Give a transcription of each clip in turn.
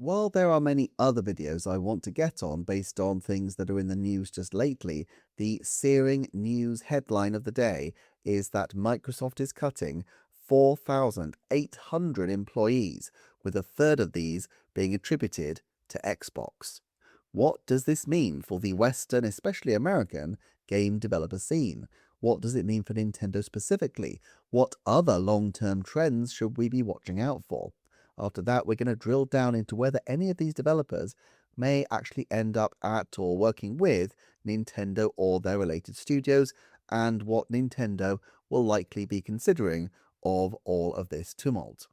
While there are many other videos I want to get on based on things that are in the news just lately, the searing news headline of the day is that Microsoft is cutting 4,800 employees, with a third of these being attributed to Xbox. What does this mean for the Western, especially American, game developer scene? What does it mean for Nintendo specifically? What other long-term trends should we be watching out for? After that, we're going to drill down into whether any of these developers may actually end up at or working with Nintendo or their related studios, and what Nintendo will likely be considering of all of this tumult.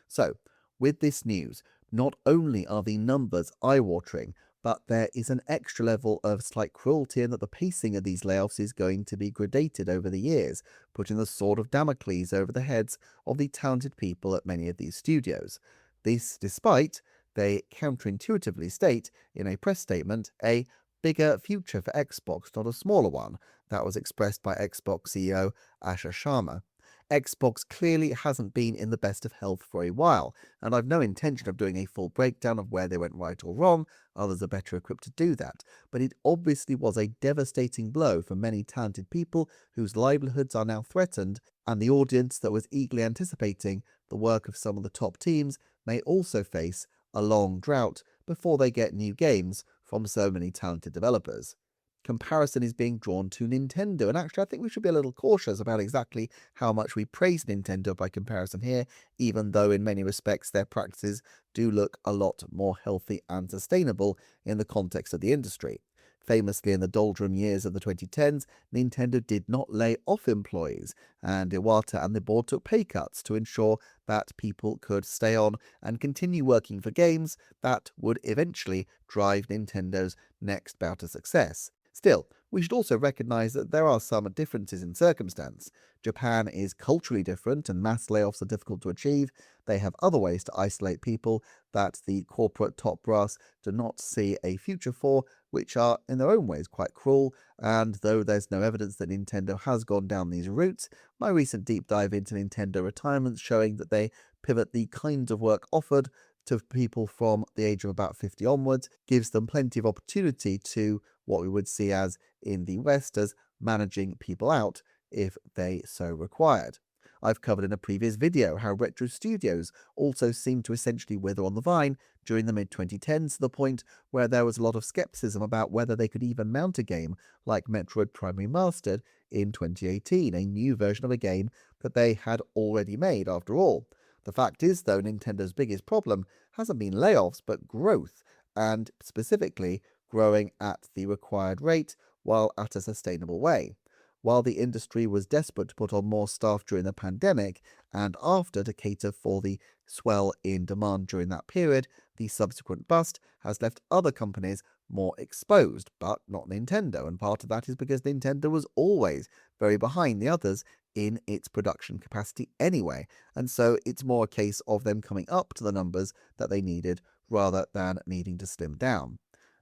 So, with this news, not only are the numbers eye-watering, but there is an extra level of slight cruelty in that the pacing of these layoffs is going to be gradated over the years, putting the sword of Damocles over the heads of the talented people at many of these studios. This despite they counterintuitively state in a press statement a bigger future for Xbox, not a smaller one. That was expressed by Xbox CEO Asher Sharma. Xbox clearly hasn't been in the best of health for a while, and I've no intention of doing a full breakdown of where they went right or wrong. Others are better equipped to do that. But it obviously was a devastating blow for many talented people whose livelihoods are now threatened, and the audience that was eagerly anticipating the work of some of the top teams may also face a long drought before they get new games from so many talented developers. Comparison is being drawn to Nintendo, and actually I think we should be a little cautious about exactly how much we praise Nintendo by comparison here, even though in many respects their practices do look a lot more healthy and sustainable in the context of the industry. Famously, in the doldrum years of the 2010s, Nintendo did not lay off employees, and Iwata and the board took pay cuts to ensure that people could stay on and continue working for games that would eventually drive Nintendo's next bout of success. Still, we should also recognize that there are some differences in circumstance. Japan is culturally different and mass layoffs are difficult to achieve. They have other ways to isolate people that the corporate top brass do not see a future for, which are in their own ways quite cruel. And though there's no evidence that Nintendo has gone down these routes, my recent deep dive into Nintendo retirements showing that they pivot the kinds of work offered to people from the age of about 50 onwards gives them plenty of opportunity to what we would see as in the West as managing people out if they so required. I've covered in a previous video how retro studios also seemed to essentially wither on the vine during the mid-2010s to the point where there was a lot of skepticism about whether they could even mount a game like Metroid Prime Remastered in 2018, a new version of a game that they had already made after all. The fact is, though, Nintendo's biggest problem hasn't been layoffs, but growth, and specifically growing at the required rate while at a sustainable way. While the industry was desperate to put on more staff during the pandemic and after to cater for the swell in demand during that period, the subsequent bust has left other companies more exposed, but not Nintendo, and part of that is because Nintendo was always very behind the others in its production capacity anyway, and so it's more a case of them coming up to the numbers that they needed rather than needing to slim down.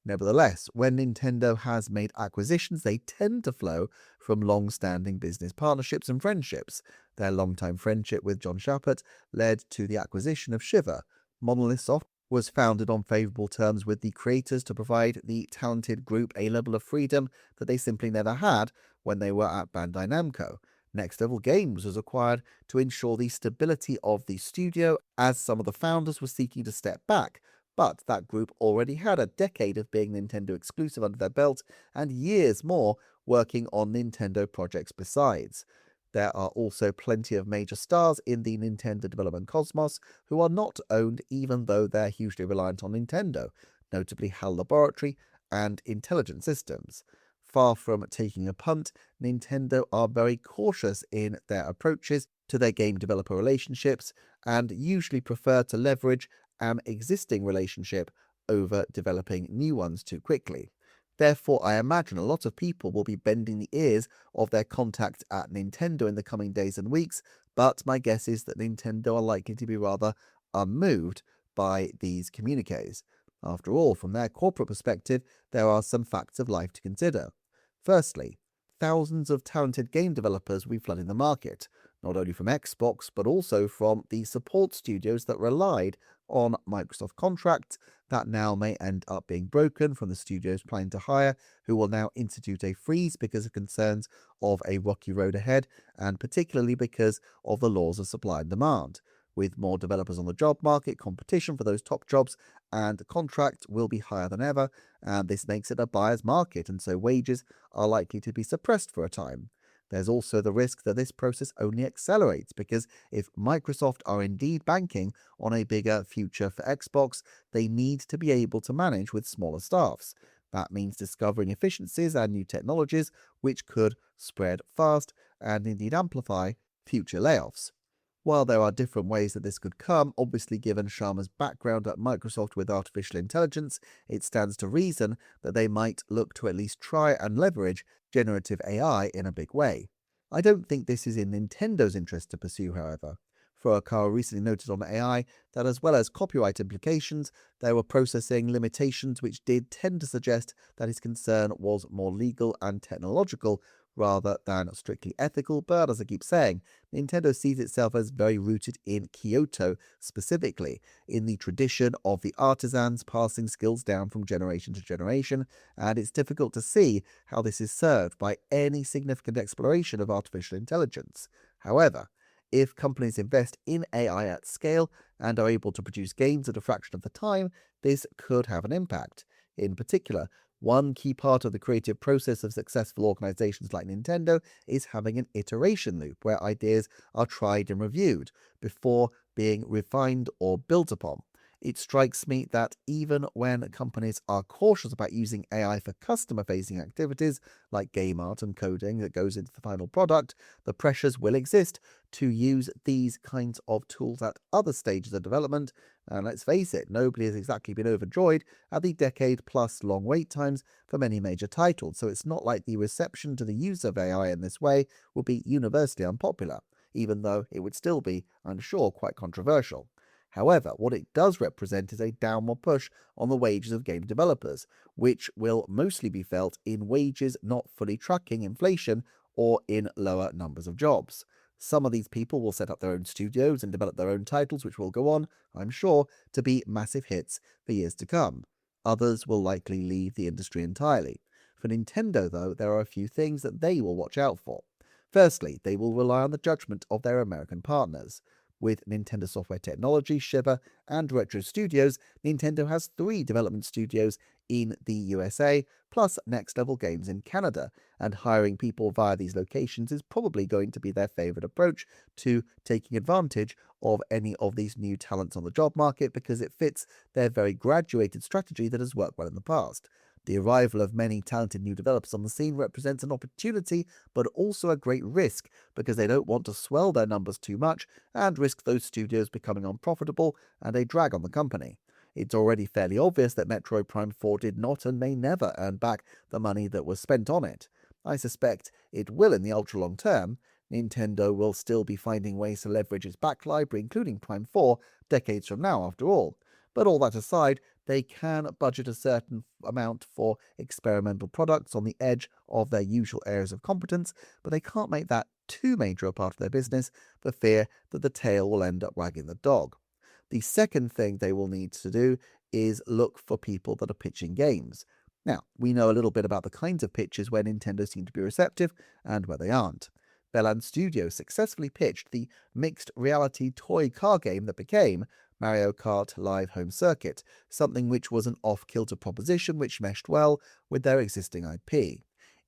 Nevertheless, when Nintendo has made acquisitions, they tend to flow from long-standing business partnerships and friendships. Their long-time friendship with John Schappert led to the acquisition of Shiver. Monolith Soft was founded on favorable terms with the creators to provide the talented group a level of freedom that they simply never had when they were at Bandai Namco. Next Level Games was acquired to ensure the stability of the studio as some of the founders were seeking to step back, but that group already had a decade of being Nintendo exclusive under their belt and years more working on Nintendo projects besides. There are also plenty of major stars in the Nintendo development cosmos who are not owned even though they're hugely reliant on Nintendo, notably HAL Laboratory and Intelligent Systems. Far from taking a punt, Nintendo are very cautious in their approaches to their game developer relationships and usually prefer to leverage an existing relationship over developing new ones too quickly. Therefore, I imagine a lot of people will be bending the ears of their contacts at Nintendo in the coming days and weeks, but my guess is that Nintendo are likely to be rather unmoved by these communiques. After all, from their corporate perspective, there are some facts of life to consider. Firstly, thousands of talented game developers will be flooding the market. not only from Xbox, but also from the support studios that relied on Microsoft contracts that now may end up being broken from the studios planning to hire, who will now institute a freeze because of concerns of a rocky road ahead, and particularly because of the laws of supply and demand. With more developers on the job market, competition for those top jobs and contracts will be higher than ever, and this makes it a buyer's market, and so wages are likely to be suppressed for a time. There's also the risk that this process only accelerates because if Microsoft are indeed banking on a bigger future for Xbox, they need to be able to manage with smaller staffs. That means discovering efficiencies and new technologies which could spread fast and indeed amplify future layoffs. While there are different ways that this could come, obviously given Sharma's background at Microsoft with artificial intelligence, it stands to reason that they might look to at least try and leverage generative AI in a big way. I don't think this is in Nintendo's interest to pursue, however. Furukawa recently noted on AI that as well as copyright implications, there were processing limitations which did tend to suggest that his concern was more legal and technological rather than strictly ethical, but as I keep saying, Nintendo sees itself as very rooted in Kyoto, specifically in the tradition of the artisans passing skills down from generation to generation, and it's difficult to see how this is served by any significant exploration of artificial intelligence. However, if companies invest in AI at scale and are able to produce games at a fraction of the time, this could have an impact. In particular, one key part of the creative process of successful organizations like Nintendo is having an iteration loop where ideas are tried and reviewed before being refined or built upon. It strikes me that even when companies are cautious about using AI for customer-facing activities like game art and coding that goes into the final product, the pressures will exist to use these kinds of tools at other stages of development. And let's face it, nobody has exactly been overjoyed at the decade-plus long wait times for many major titles, so it's not like the reception to the use of AI in this way will be universally unpopular, even though it would still be, I'm sure, quite controversial. However, what it does represent is a downward push on the wages of game developers, which will mostly be felt in wages not fully tracking inflation or in lower numbers of jobs. Some of these people will set up their own studios and develop their own titles, which will go on, I'm sure, to be massive hits for years to come. Others will likely leave the industry entirely. For Nintendo, though, there are a few things that they will watch out for. Firstly, they will rely on the judgment of their American partners. With Nintendo Software Technology, Shiver, and Retro Studios, Nintendo has 3 development studios in the USA, plus Next Level Games in Canada, and hiring people via these locations is probably going to be their favorite approach to taking advantage of any of these new talents on the job market because it fits their very graduated strategy that has worked well in the past. The arrival of many talented new developers on the scene represents an opportunity, but also a great risk because they don't want to swell their numbers too much and risk those studios becoming unprofitable and a drag on the company. It's already fairly obvious that Metroid Prime 4 did not and may never earn back the money that was spent on it. I suspect it will in the ultra long term. Nintendo will still be finding ways to leverage its back library, including Prime 4, decades from now, after all. But all that aside, they can budget a certain amount for experimental products on the edge of their usual areas of competence, but they can't make that too major a part of their business for fear that the tail will end up wagging the dog. The second thing they will need to do is look for people that are pitching games. Now, we know a little bit about the kinds of pitches where Nintendo seem to be receptive and where they aren't. Bell Studios successfully pitched the mixed reality toy car game that became Mario Kart Live Home Circuit, something which was an off-kilter proposition which meshed well with their existing IP.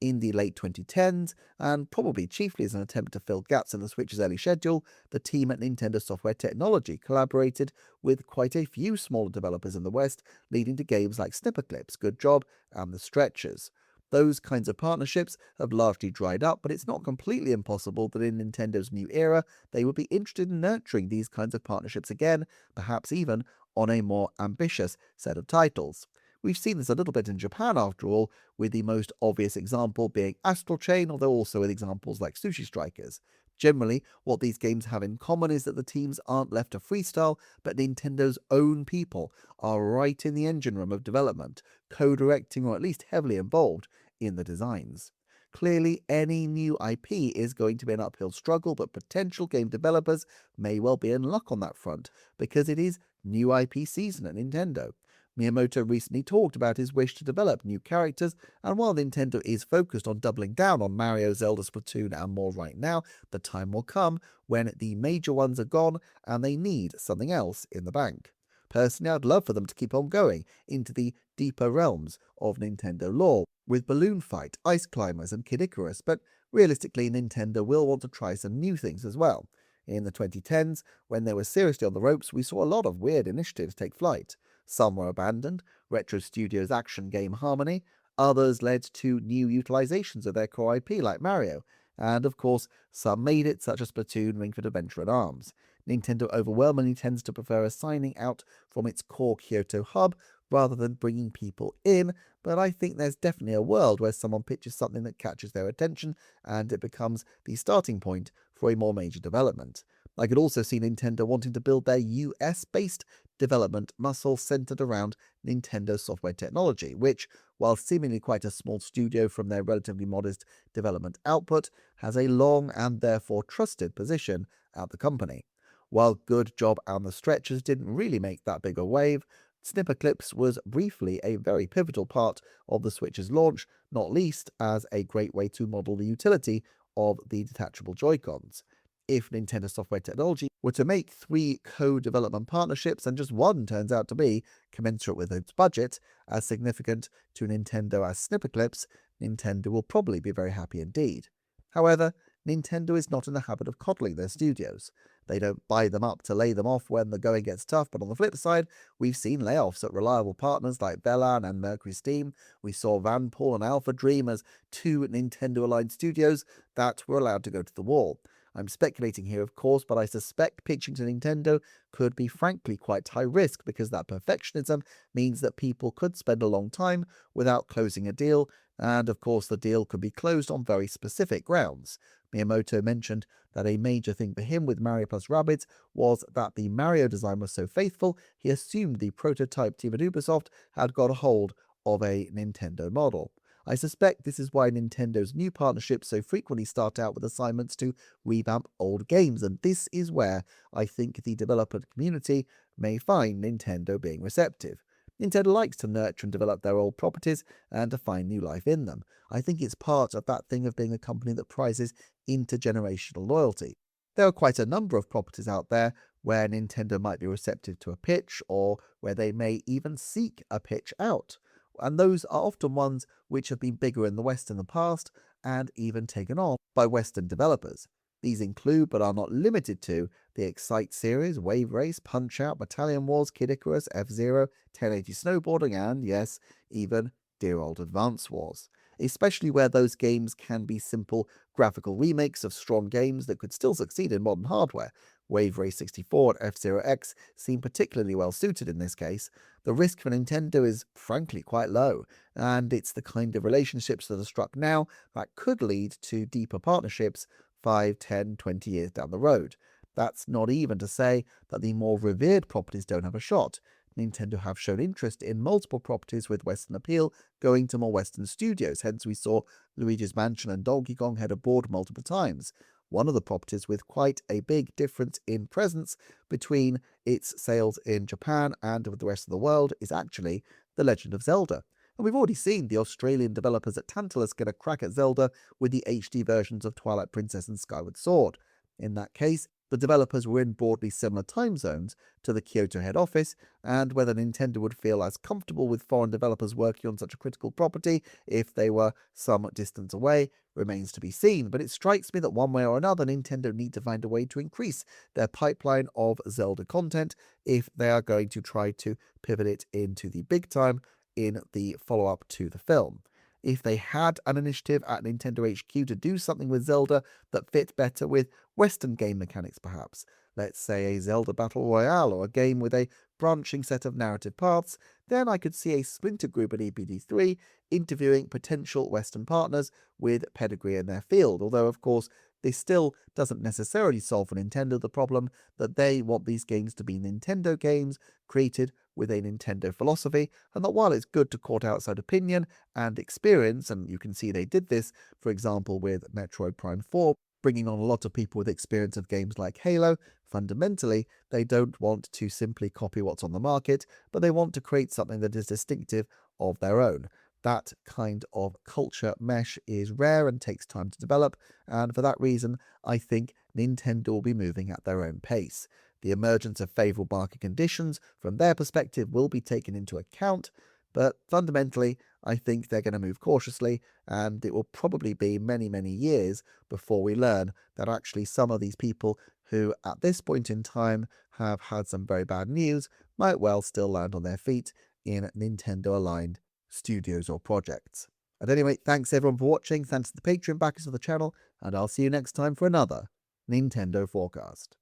In the late 2010s, and probably chiefly as an attempt to fill gaps in the Switch's early schedule, the team at Nintendo Software Technology collaborated with quite a few smaller developers in the West, leading to games like Snipperclips, Good Job, and The Stretchers. Those kinds of partnerships have largely dried up, but it's not completely impossible that in Nintendo's new era, they would be interested in nurturing these kinds of partnerships again, perhaps even on a more ambitious set of titles. We've seen this a little bit in Japan, after all, with the most obvious example being Astral Chain, although also with examples like Sushi Strikers. Generally, what these games have in common is that the teams aren't left to freestyle, but Nintendo's own people are right in the engine room of development, co-directing or at least heavily involved in the designs. Clearly, any new IP is going to be an uphill struggle, but potential game developers may well be in luck on that front because it is new IP season at Nintendo. Miyamoto recently talked about his wish to develop new characters, and while Nintendo is focused on doubling down on Mario, Zelda, Splatoon, and more right now, the time will come when the major ones are gone and they need something else in the bank. Personally, I'd love for them to keep on going into the deeper realms of Nintendo lore, with Balloon Fight, Ice Climbers, and Kid Icarus, but realistically, Nintendo will want to try some new things as well. In the 2010s, when they were seriously on the ropes, we saw a lot of weird initiatives take flight. Some were abandoned, Retro Studios' action game Harmony, others led to new utilizations of their core IP like Mario, and of course, some made it, such as Splatoon, Ring Fit Adventure, and ARMS. Nintendo overwhelmingly tends to prefer assigning out from its core Kyoto hub rather than bringing people in, but I think there's definitely a world where someone pitches something that catches their attention and it becomes the starting point for a more major development. I could also see Nintendo wanting to build their US-based development muscle centered around Nintendo software technology, which, while seemingly quite a small studio from their relatively modest development output, has a long and therefore trusted position at the company. While Good Job and the Stretchers didn't really make that big a wave, Snipper Clips was briefly a very pivotal part of the Switch's launch, not least as a great way to model the utility of the detachable Joy-Cons. If Nintendo Software Technology were to make 3 co-development partnerships and just one turns out to be, commensurate with its budget, as significant to Nintendo as Snipper Clips, Nintendo will probably be very happy indeed. However, Nintendo is not in the habit of coddling their studios. They don't buy them up to lay them off when the going gets tough, but on the flip side, we've seen layoffs at reliable partners like Velan and Mercury Steam. We saw Vanport and Alpha Dream as 2 Nintendo-aligned studios that were allowed to go to the wall. I'm speculating here, of course, but I suspect pitching to Nintendo could be frankly quite high risk because that perfectionism means that people could spend a long time without closing a deal, and of course the deal could be closed on very specific grounds. Miyamoto mentioned that a major thing for him with Mario plus Rabbids was that the Mario design was so faithful, he assumed the prototype team at Ubisoft had got a hold of a Nintendo model. I suspect this is why Nintendo's new partnerships so frequently start out with assignments to revamp old games, and this is where I think the developer community may find Nintendo being receptive. Nintendo likes to nurture and develop their old properties and to find new life in them. I think it's part of that thing of being a company that prizes intergenerational loyalty. There are quite a number of properties out there where Nintendo might be receptive to a pitch, or where they may even seek a pitch out. And those are often ones which have been bigger in the West in the past and even taken on by Western developers. These include, but are not limited to, the Excite series, Wave Race, Punch-Out, Battalion Wars, Kid Icarus, F-Zero, 1080 Snowboarding, and, yes, even dear old Advance Wars. Especially where those games can be simple graphical remakes of strong games that could still succeed in modern hardware. Wave Race 64 and F-Zero X seem particularly well suited in this case. The risk for Nintendo is frankly quite low, and it's the kind of relationships that are struck now that could lead to deeper partnerships 5, 10, 20 years down the road. That's not even to say that the more revered properties don't have a shot. Nintendo have shown interest in multiple properties with Western appeal going to more Western studios, hence we saw Luigi's Mansion and Donkey Kong head aboard multiple times. One of the properties with quite a big difference in presence between its sales in Japan and with the rest of the world is actually The Legend of Zelda. And we've already seen the Australian developers at Tantalus get a crack at Zelda with the HD versions of Twilight Princess and Skyward Sword. In that case, the developers were in broadly similar time zones to the Kyoto head office, and whether Nintendo would feel as comfortable with foreign developers working on such a critical property if they were some distance away remains to be seen. But it strikes me that one way or another, Nintendo need to find a way to increase their pipeline of Zelda content if they are going to try to pivot it into the big time in the follow-up to the film. If they had an initiative at Nintendo HQ to do something with Zelda that fit better with Western game mechanics perhaps, let's say a Zelda Battle Royale or a game with a branching set of narrative paths, then I could see a splinter group at EPD3 interviewing potential Western partners with pedigree in their field, although of course this still doesn't necessarily solve for Nintendo the problem that they want these games to be Nintendo games created with a Nintendo philosophy, and that while it's good to court outside opinion and experience, and you can see they did this, for example, with Metroid Prime 4, bringing on a lot of people with experience of games like Halo, fundamentally, they don't want to simply copy what's on the market, but they want to create something that is distinctive of their own. That kind of culture mesh is rare and takes time to develop, and for that reason, I think Nintendo will be moving at their own pace. The emergence of favourable market conditions from their perspective will be taken into account, but fundamentally, I think they're going to move cautiously, and it will probably be many, many years before we learn that actually some of these people who at this point in time have had some very bad news might well still land on their feet in Nintendo-aligned studios or projects. At any rate, thanks everyone for watching, thanks to the Patreon backers of the channel, and I'll see you next time for another Nintendo Forecast.